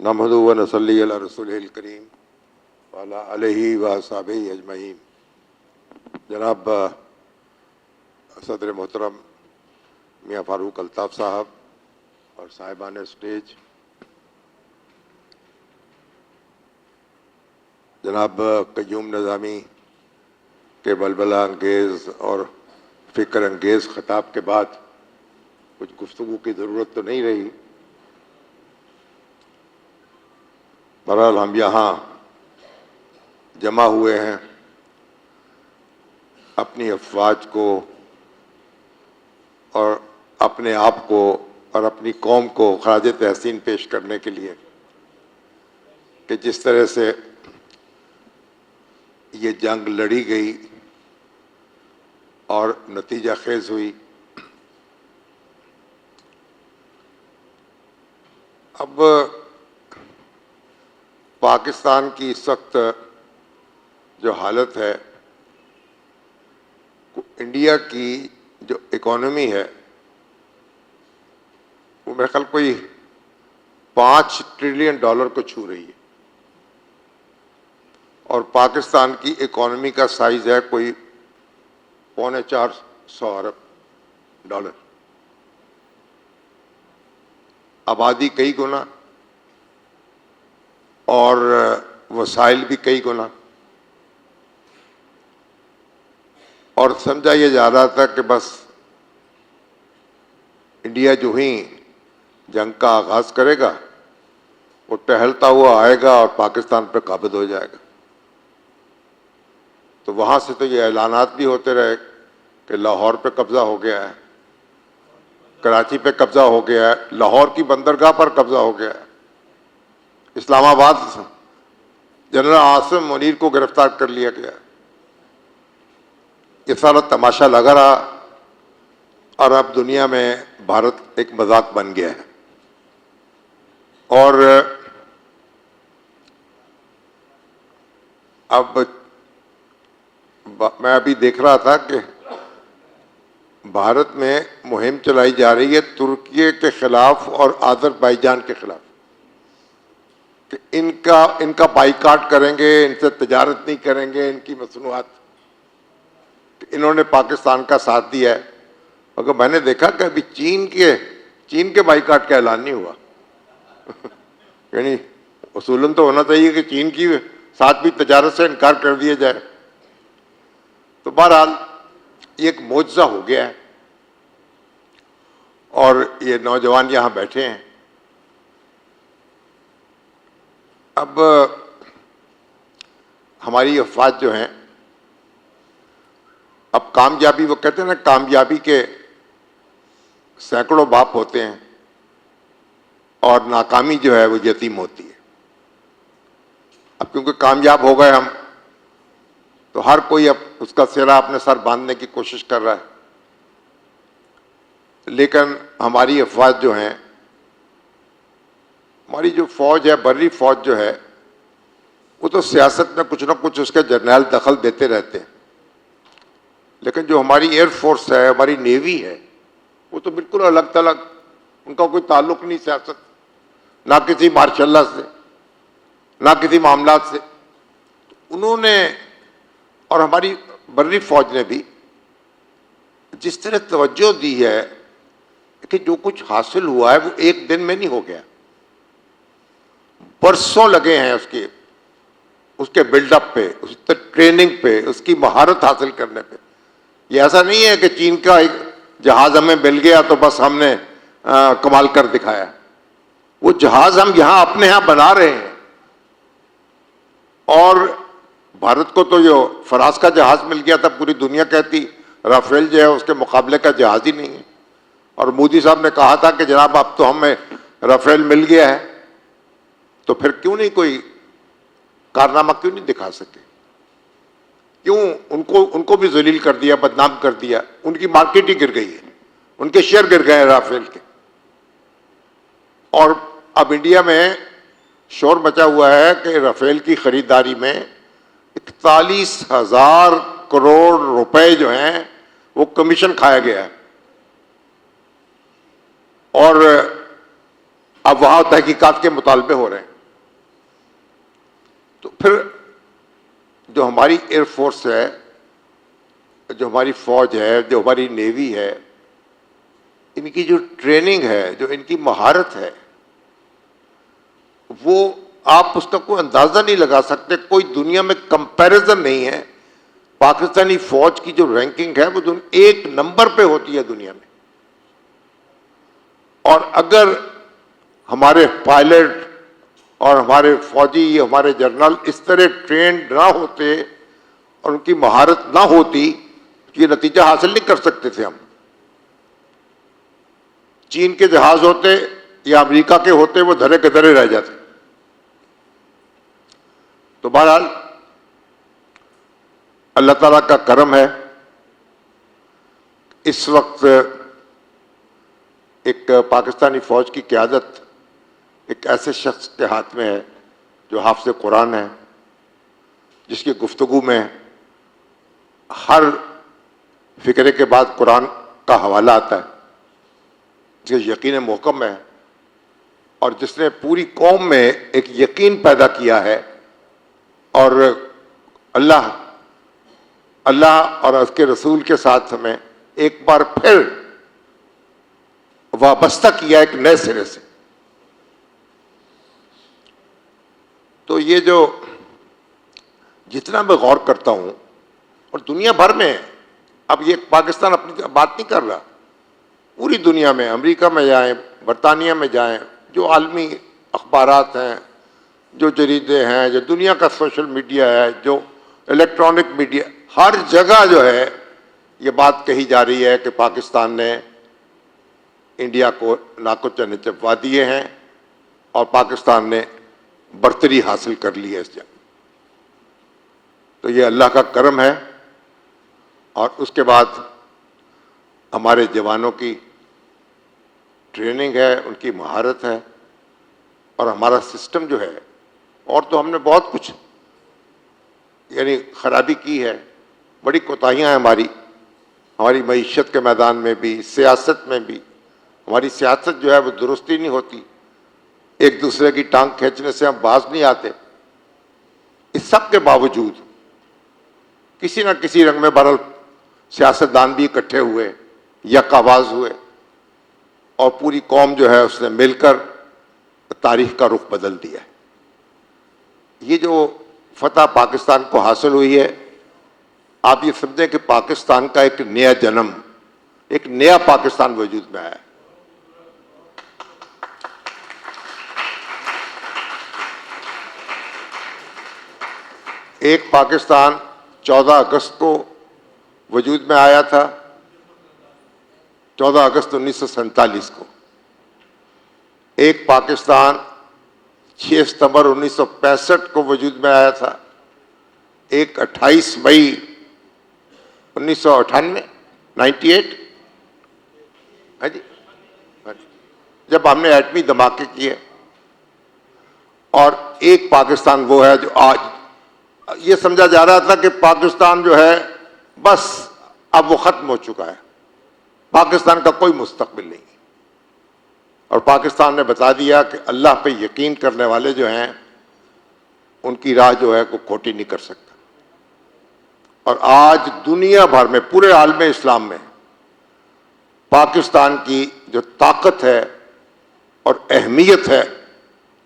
नहमदु व नसल्ली अला रसूलिल करीम व अला आलिहि व अस्हाबिहि अजमईन। जनाब सदर मोहतरम मियाँ फ़ारूक अल्ताफ़ साहब और साहिबान स्टेज, जनाब क़य्यूम निज़ामी के बलबला अंगेज़ और फ़िक्र अंगेज़ ख़िताब के बाद कुछ गुफ्तगू की ज़रूरत तो नहीं रही। बहरहाल हम यहाँ जमा हुए हैं अपनी अफवाज को और अपने आप को और अपनी कौम को ख़राज तहसीन पेश करने के लिए कि जिस तरह से ये जंग लड़ी गई और नतीजा खेज हुई। अब पाकिस्तान की इस वक्त जो हालत है, इंडिया की जो इकॉनमी है वो मेरे ख्याल कोई $5 ट्रिलियन को छू रही है और पाकिस्तान की इकॉनमी का साइज है कोई $450 अरब। आबादी कई गुना और वसाइल भी कई गुना, और समझा ये जा रहा था कि बस इंडिया जो ही जंग का आगाज करेगा वो टहलता हुआ आएगा और पाकिस्तान पर काबिज हो जाएगा। तो वहाँ से तो ये ऐलानात भी होते रहे कि लाहौर पे कब्जा हो गया है, कराची पे कब्जा हो गया है, लाहौर की बंदरगाह पर कब्जा हो गया है, इस्लामाबाद जनरल आसिम मुनीर को गिरफ्तार कर लिया गया। ये सारा तमाशा लगा रहा और अब दुनिया में भारत एक मजाक बन गया है। और अब मैं अभी देख रहा था कि भारत में मुहिम चलाई जा रही है तुर्की के खिलाफ और अज़रबैजान के खिलाफ कि इनका बाइकाट करेंगे, इनसे तजारत नहीं करेंगे, इनकी मसनूआत। इन्होंने पाकिस्तान का साथ दिया है, मगर मैंने देखा कि अभी चीन के बाइकाट का ऐलान नहीं हुआ। यानी उसूलन तो होना चाहिए कि चीन की साथ भी तजारत से इनकार कर दिया जाए। तो बहरहाल ये एक मोजज़ा हो गया है और ये नौजवान यहाँ बैठे हैं। अब हमारी अफवाज जो हैं, अब कामयाबी, वो कहते हैं ना कामयाबी के सैकड़ों बाप होते हैं और नाकामी जो है वो यतीम होती है। अब क्योंकि कामयाब हो गए हम, तो हर कोई अब उसका सिरा अपने सर बांधने की कोशिश कर रहा है, लेकिन हमारी अफवाज जो हैं, हमारी जो फौज है, बर्री फौज जो है, वो तो सियासत में कुछ ना कुछ उसके जर्नैल दखल देते रहते हैं, लेकिन जो हमारी एयर फोर्स है, हमारी नेवी है, वो तो बिल्कुल अलग थलग, उनका कोई ताल्लुक नहीं सियासत, ना किसी मार्शल से, ना किसी मामलात से। उन्होंने और हमारी बर्री फौज ने भी जिस तरह तवज्जो दी है कि जो कुछ हासिल हुआ है वो एक दिन में नहीं हो गया, बरसों लगे हैं उसके बिल्डअप पे, उसके ट्रेनिंग पे, उसकी महारत हासिल करने पे। ये ऐसा नहीं है कि चीन का एक जहाज हमें मिल गया तो बस हमने कमाल कर दिखाया। वो जहाज हम यहाँ अपने यहाँ बना रहे हैं, और भारत को तो जो फराज का जहाज मिल गया था, पूरी दुनिया कहती राफेल जो है उसके मुकाबले का जहाज ही नहीं है। और मोदी साहब ने कहा था कि जनाब अब तो हमें राफेल मिल गया है, तो फिर क्यों नहीं कोई कारनामा क्यों नहीं दिखा सके? क्यों उनको भी जलील कर दिया, बदनाम कर दिया? उनकी मार्केट ही गिर गई है, उनके शेयर गिर गए हैं राफेल के। और अब इंडिया में शोर मचा हुआ है कि राफेल की खरीदारी में 41,000 करोड़ रुपए जो हैं वो कमीशन खाया गया है। और अब वहां तहकीकात के मुतालबे हो रहे हैं। फिर जो हमारी एयरफोर्स है, जो हमारी फौज है, जो हमारी नेवी है, इनकी जो ट्रेनिंग है, जो इनकी महारत है, वो आप उसका कोई अंदाजा नहीं लगा सकते। कोई दुनिया में कंपैरिजन नहीं है। पाकिस्तानी फौज की जो रैंकिंग है वो एक नंबर पे होती है दुनिया में। और अगर हमारे पायलट और हमारे फौजी, हमारे जनरल इस तरह ट्रेंड ना होते और उनकी महारत ना होती, ये नतीजा हासिल नहीं कर सकते थे हम। चीन के जहाज होते या अमेरिका के होते, वो धरे के धरे रह जाते। तो बहरहाल अल्लाह ताला का करम है, इस वक्त एक पाकिस्तानी फौज की क़यादत एक ऐसे शख्स के हाथ में है जो हाफ़िज़ कुरान है, जिसकी गुफ्तगू में हर फिक्रे के बाद कुरान का हवाला आता है, जिसका यकीन मुहकम है और जिसने पूरी कौम में एक यकीन पैदा किया है और अल्लाह और उसके रसूल के साथ हमें एक बार फिर वाबस्ता किया एक नए सिरे से। तो ये जो जितना मैं गौर करता हूं, और दुनिया भर में, अब ये पाकिस्तान अपनी बात नहीं कर रहा, पूरी दुनिया में, अमेरिका में जाएं, बरतानिया में जाएं, जो आलमी अखबारात हैं, जो जरीदे हैं, जो दुनिया का सोशल मीडिया है, जो इलेक्ट्रॉनिक मीडिया, हर जगह जो है ये बात कही जा रही है कि पाकिस्तान ने इंडिया को नाको चने चबवा दिए हैं और पाकिस्तान ने बर्तरी हासिल कर ली है इस जगह। तो ये अल्लाह का करम है। और उसके बाद हमारे जवानों की ट्रेनिंग है, उनकी महारत है और हमारा सिस्टम जो है, और तो हमने बहुत कुछ यानी खराबी की है, बड़ी कोताहियाँ हैं हमारी मईशत के मैदान में भी, सियासत में भी। हमारी सियासत जो है वो दुरुस्ती नहीं होती, एक दूसरे की टांग खींचने से हम बाज नहीं आते। इस सब के बावजूद किसी न किसी रंग में बहरहाल सियासतदान भी इकट्ठे हुए, यक आवाज हुए और पूरी कौम जो है उसने मिलकर तारीख का रुख बदल दिया है। ये जो फतह पाकिस्तान को हासिल हुई है, आप ये समझें कि पाकिस्तान का एक नया जन्म, एक नया पाकिस्तान वजूद में आया है। एक पाकिस्तान 14 अगस्त को वजूद में आया था, 14 अगस्त 1947 को। एक पाकिस्तान 6 सितंबर 1965 को वजूद में आया था। एक 28 मई 1998 है जी, जब हमने एटमी धमाके किए। और एक पाकिस्तान वो है जो आज ये समझा जा रहा था कि पाकिस्तान जो है बस अब वो खत्म हो चुका है, पाकिस्तान का कोई मुस्तकबिल नहीं। और पाकिस्तान ने बता दिया कि अल्लाह पे यकीन करने वाले जो हैं उनकी राह जो है को खोटी नहीं कर सकता। और आज दुनिया भर में, पूरे आलम इस्लाम में पाकिस्तान की जो ताकत है और अहमियत है,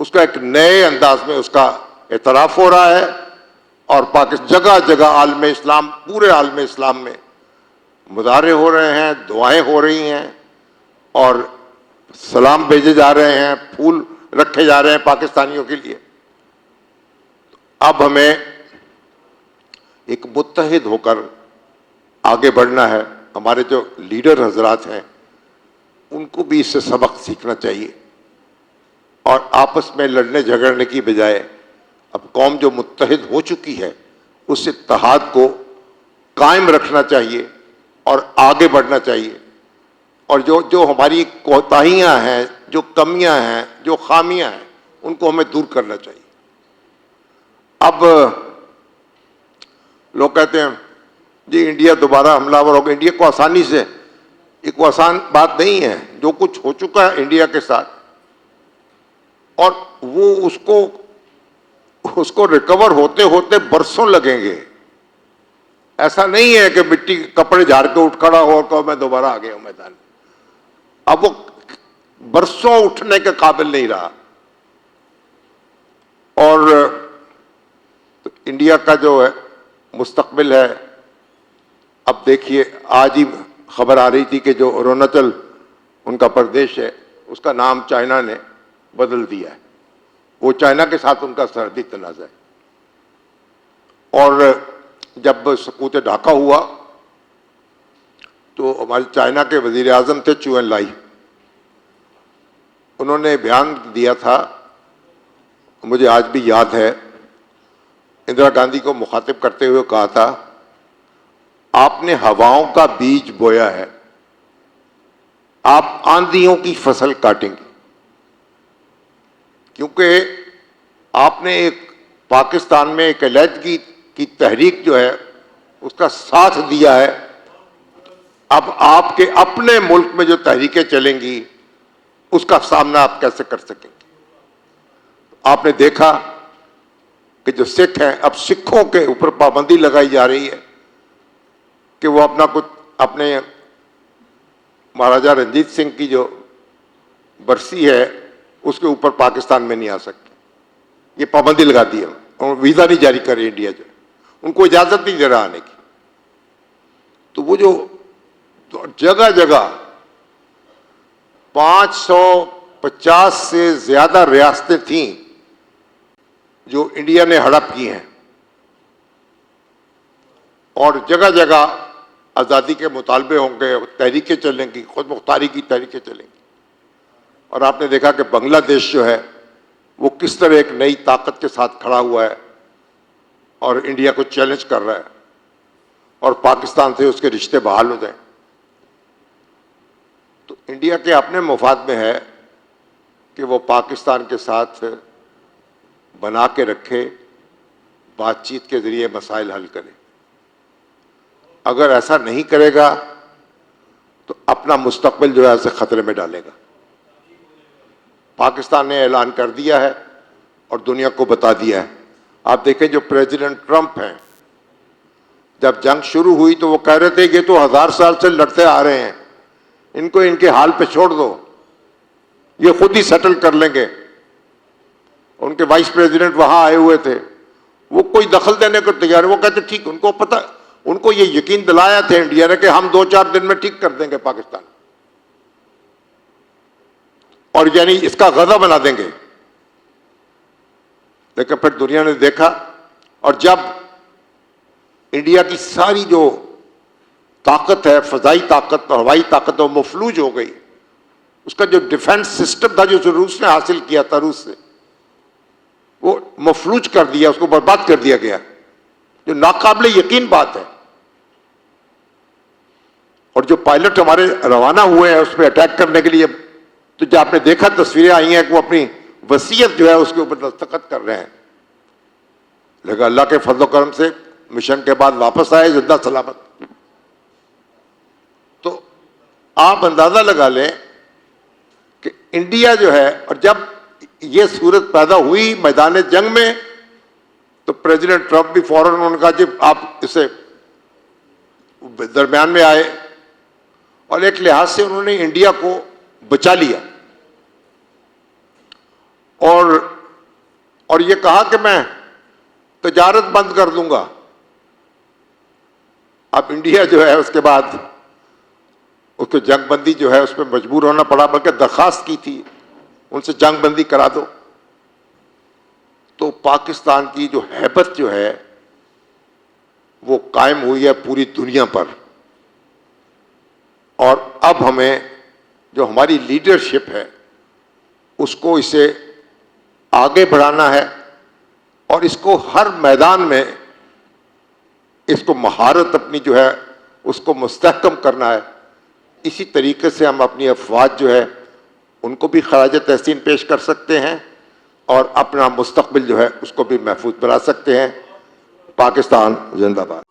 उसका एक नए अंदाज में उसका एतराफ़ हो रहा है। और पाकिस्तान जगह जगह आलम इस्लाम, पूरे आलम इस्लाम में मुजाहरे हो रहे हैं, दुआएं हो रही हैं और सलाम भेजे जा रहे हैं, फूल रखे जा रहे हैं पाकिस्तानियों के लिए। अब हमें एक मुत्तहिद होकर आगे बढ़ना है। हमारे जो लीडर हजरात हैं उनको भी इससे सबक सीखना चाहिए और आपस में लड़ने झगड़ने की बजाय अब कौम जो मुत्तहिद हो चुकी है उस इत्तेहाद को कायम रखना चाहिए और आगे बढ़ना चाहिए। और जो जो हमारी कोताहियाँ हैं, जो कमियां हैं, जो खामियां हैं, उनको हमें दूर करना चाहिए। अब लोग कहते हैं जी इंडिया दोबारा हमलावर होगा। इंडिया को आसानी से, एक वो आसान बात नहीं है। जो कुछ हो चुका है इंडिया के साथ और वो उसको उसको रिकवर होते होते बरसों लगेंगे। ऐसा नहीं है कि मिट्टी कपड़े झाड़ के उठ खड़ा हो और कहो मैं दोबारा आ गया हूं मैदान। अब वो बरसों उठने के काबिल नहीं रहा। और तो इंडिया का जो है मुस्तकबिल है, अब देखिए आज ही खबर आ रही थी कि जो अरुणाचल उनका प्रदेश है उसका नाम चाइना ने बदल दिया है। वो चाइना के साथ उनका सरहदी तनाज़ा है। और जब सकूत ढाका हुआ तो हमारे चाइना के वजीर आजम थे चू एन लाई, उन्होंने बयान दिया था, मुझे आज भी याद है, इंदिरा गांधी को मुखातिब करते हुए कहा था, आपने हवाओं का बीज बोया है, आप आंधियों की फसल काटेंगे। क्योंकि आपने एक पाकिस्तान में एक अलहदगी की तहरीक जो है उसका साथ दिया है। अब आपके अपने मुल्क में जो तहरीकें चलेंगी उसका सामना आप कैसे कर सकेंगे। आपने देखा कि जो सिख हैं, अब सिखों के ऊपर पाबंदी लगाई जा रही है कि वो अपना कुछ अपने महाराजा रंजीत सिंह की जो बरसी है उसके ऊपर पाकिस्तान में नहीं आ सकते। ये पाबंदी लगा दी है और वीज़ा नहीं जारी कर रही इंडिया, जो उनको इजाज़त नहीं दे रहा आने की। तो वो जो जगह जगह 550 से ज़्यादा रियासतें थीं जो इंडिया ने हड़प की हैं और जगह जगह आज़ादी के मुतालबे होंगे, तहरीकें चलेंगी, खुद मुख्तारी की तहरीकें चलेंगी। और आपने देखा कि बांग्लादेश जो है वो किस तरह एक नई ताकत के साथ खड़ा हुआ है और इंडिया को चैलेंज कर रहा है और पाकिस्तान से उसके रिश्ते बहाल हो जाएं। तो इंडिया के अपने मुफाद में है कि वो पाकिस्तान के साथ बना के रखे, बातचीत के जरिए मसाइल हल करे। अगर ऐसा नहीं करेगा तो अपना मुस्तकबिल जो है उसे खतरे में डालेगा। पाकिस्तान ने ऐलान कर दिया है और दुनिया को बता दिया है। आप देखें जो प्रेसिडेंट ट्रंप हैं, जब जंग शुरू हुई तो वो कह रहे थे कि तो 1000 साल से लड़ते आ रहे हैं, इनको इनके हाल पे छोड़ दो, ये खुद ही सेटल कर लेंगे। उनके वाइस प्रेसिडेंट वहां आए हुए थे, वो कोई दखल देने को तैयार है। वो कहते ठीक, उनको पता, उनको ये यकीन दिलाया था इंडिया ने कि हम 2-4 दिन में ठीक कर देंगे पाकिस्तान और यानी इसका गज़ा बना देंगे। लेकिन फिर दुनिया ने देखा और जब इंडिया की सारी जो ताकत है, फजाई ताकत और हवाई ताकत, वो मफलूज हो गई। उसका जो डिफेंस सिस्टम था जो रूस ने हासिल किया था रूस से, वो मफलूज कर दिया, उसको बर्बाद कर दिया गया, जो नाकाबिले यकीन बात है। और जो पायलट हमारे रवाना हुए हैं उस पर अटैक करने के लिए, तो जो आपने देखा तस्वीरें आई हैं कि वो अपनी वसीयत जो है उसके ऊपर दस्तखत कर रहे हैं। लेकिन अल्लाह के फजल करम से मिशन के बाद वापस आए जिंदा सलामत। तो आप अंदाजा लगा लें कि इंडिया जो है, और जब ये सूरत पैदा हुई मैदान जंग में तो प्रेसिडेंट ट्रंप भी फौरन उन्होंने कहा जी आप इसे दरमियान में आए और एक लिहाज से उन्होंने इंडिया को बचा लिया और ये कहा कि मैं तजारत बंद कर दूंगा। अब इंडिया जो है उसके बाद उसको जंगबंदी जो है उस पर मजबूर होना पड़ा, बल्कि दरखास्त की थी उनसे जंगबंदी करा दो। तो पाकिस्तान की जो हैबत जो है वो कायम हुई है पूरी दुनिया पर। और अब हमें जो हमारी लीडरशिप है उसको इसे आगे बढ़ाना है और इसको हर मैदान में इसको महारत अपनी जो है उसको मुस्तहकम करना है। इसी तरीके से हम अपनी अफवाज जो है उनको भी खराज तहसीन पेश कर सकते हैं और अपना मुस्तकबिल जो है उसको भी महफूज बना सकते हैं। पाकिस्तान जिंदाबाद।